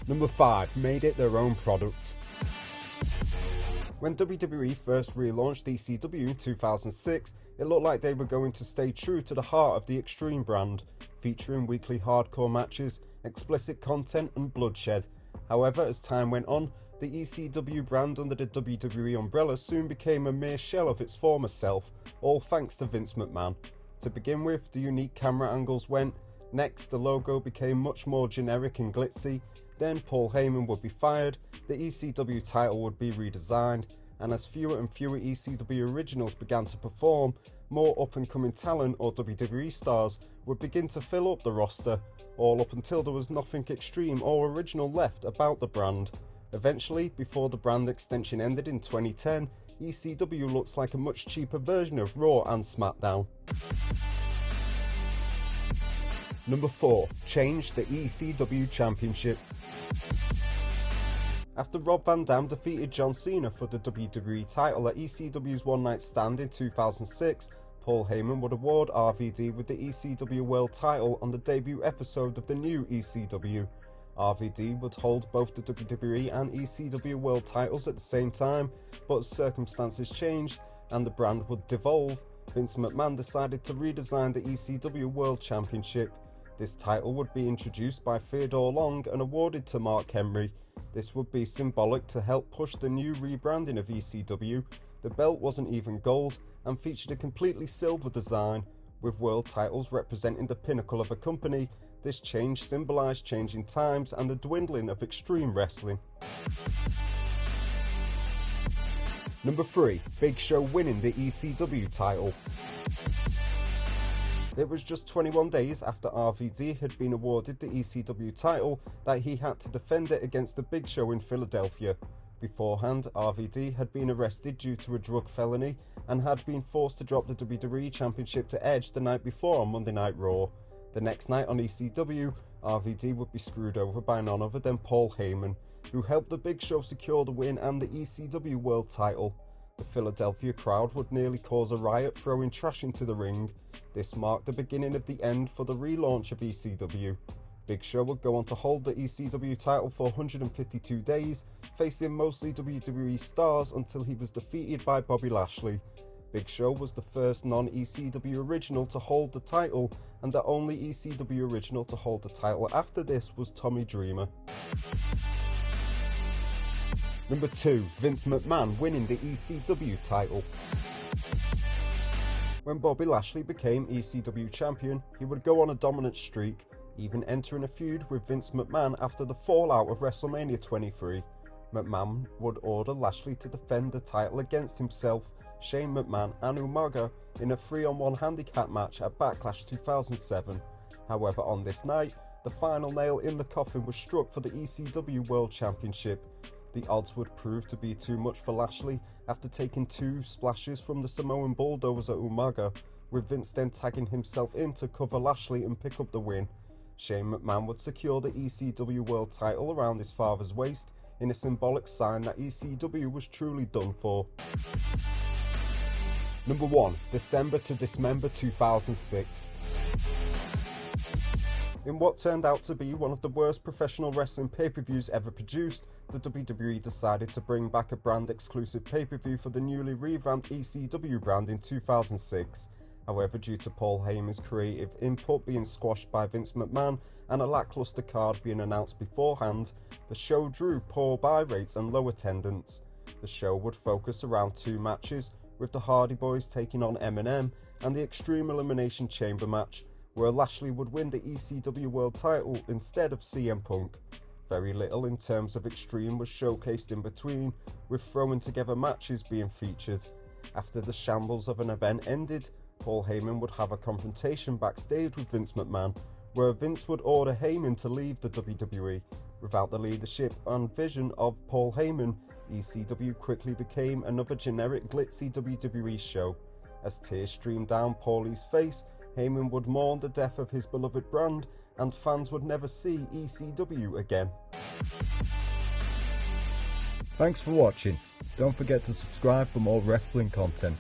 Number 5. Made it their own product. When WWE first relaunched ECW in 2006, it looked like they were going to stay true to the heart of the Extreme brand, featuring weekly hardcore matches, explicit content and bloodshed. However, as time went on, the ECW brand under the WWE umbrella soon became a mere shell of its former self, all thanks to Vince McMahon. To begin with, the unique camera angles went. Next, the logo became much more generic and glitzy. Then Paul Heyman would be fired, the ECW title would be redesigned, and as fewer and fewer ECW originals began to perform, more up-and-coming talent or WWE stars would begin to fill up the roster, all up until there was nothing extreme or original left about the brand. Eventually, before the brand extension ended in 2010, ECW looks like a much cheaper version of Raw and SmackDown. Number 4. Change the ECW Championship. After Rob Van Dam defeated John Cena for the WWE title at ECW's One Night Stand in 2006, Paul Heyman would award RVD with the ECW World title on the debut episode of the new ECW. RVD would hold both the WWE and ECW World titles at the same time, but as circumstances changed and the brand would devolve, Vince McMahon decided to redesign the ECW World Championship. This title would be introduced by Theodore Long and awarded to Mark Henry. This would be symbolic to help push the new rebranding of ECW. The belt wasn't even gold and featured a completely silver design. With world titles representing the pinnacle of a company, this change symbolised changing times and the dwindling of extreme wrestling. Number 3. Big Show winning the ECW title. It was just 21 days after RVD had been awarded the ECW title that he had to defend it against the Big Show in Philadelphia. Beforehand, RVD had been arrested due to a drug felony and had been forced to drop the WWE Championship to Edge the night before on Monday Night Raw. The next night on ECW, RVD would be screwed over by none other than Paul Heyman, who helped the Big Show secure the win and the ECW World title. The Philadelphia crowd would nearly cause a riot, throwing trash into the ring. This marked the beginning of the end for the relaunch of ECW. Big Show would go on to hold the ECW title for 152 days, facing mostly WWE stars until he was defeated by Bobby Lashley. Big Show was the first non-ECW original to hold the title, and the only ECW original to hold the title after this was Tommy Dreamer. Number 2. Vince McMahon winning the ECW title. When Bobby Lashley became ECW champion, he would go on a dominant streak, even entering a feud with Vince McMahon after the fallout of WrestleMania 23. McMahon would order Lashley to defend the title against himself, Shane McMahon and Umaga in a 3-on-1 handicap match at Backlash 2007. However, on this night, the final nail in the coffin was struck for the ECW World Championship. The odds would prove to be too much for Lashley after taking 2 splashes from the Samoan bulldozer Umaga, with Vince then tagging himself in to cover Lashley and pick up the win. Shane McMahon would secure the ECW World title around his father's waist in a symbolic sign that ECW was truly done for. Number 1. December to Dismember 2006. In what turned out to be one of the worst professional wrestling pay-per-views ever produced, the WWE decided to bring back a brand-exclusive pay-per-view for the newly revamped ECW brand in 2006. However, due to Paul Heyman's creative input being squashed by Vince McMahon and a lackluster card being announced beforehand, the show drew poor buy rates and low attendance. The show would focus around 2 matches, with the Hardy Boys taking on M&M and the Extreme Elimination Chamber match, where Lashley would win the ECW World title instead of CM Punk. Very little in terms of Extreme was showcased in between, with thrown together matches being featured. After the shambles of an event ended, Paul Heyman would have a confrontation backstage with Vince McMahon, where Vince would order Heyman to leave the WWE. Without the leadership and vision of Paul Heyman, ECW quickly became another generic glitzy WWE show. As tears streamed down Paulie's face, Heyman would mourn the death of his beloved brand, and fans would never see ECW again. Thanks for watching. Don't forget to subscribe for more wrestling content.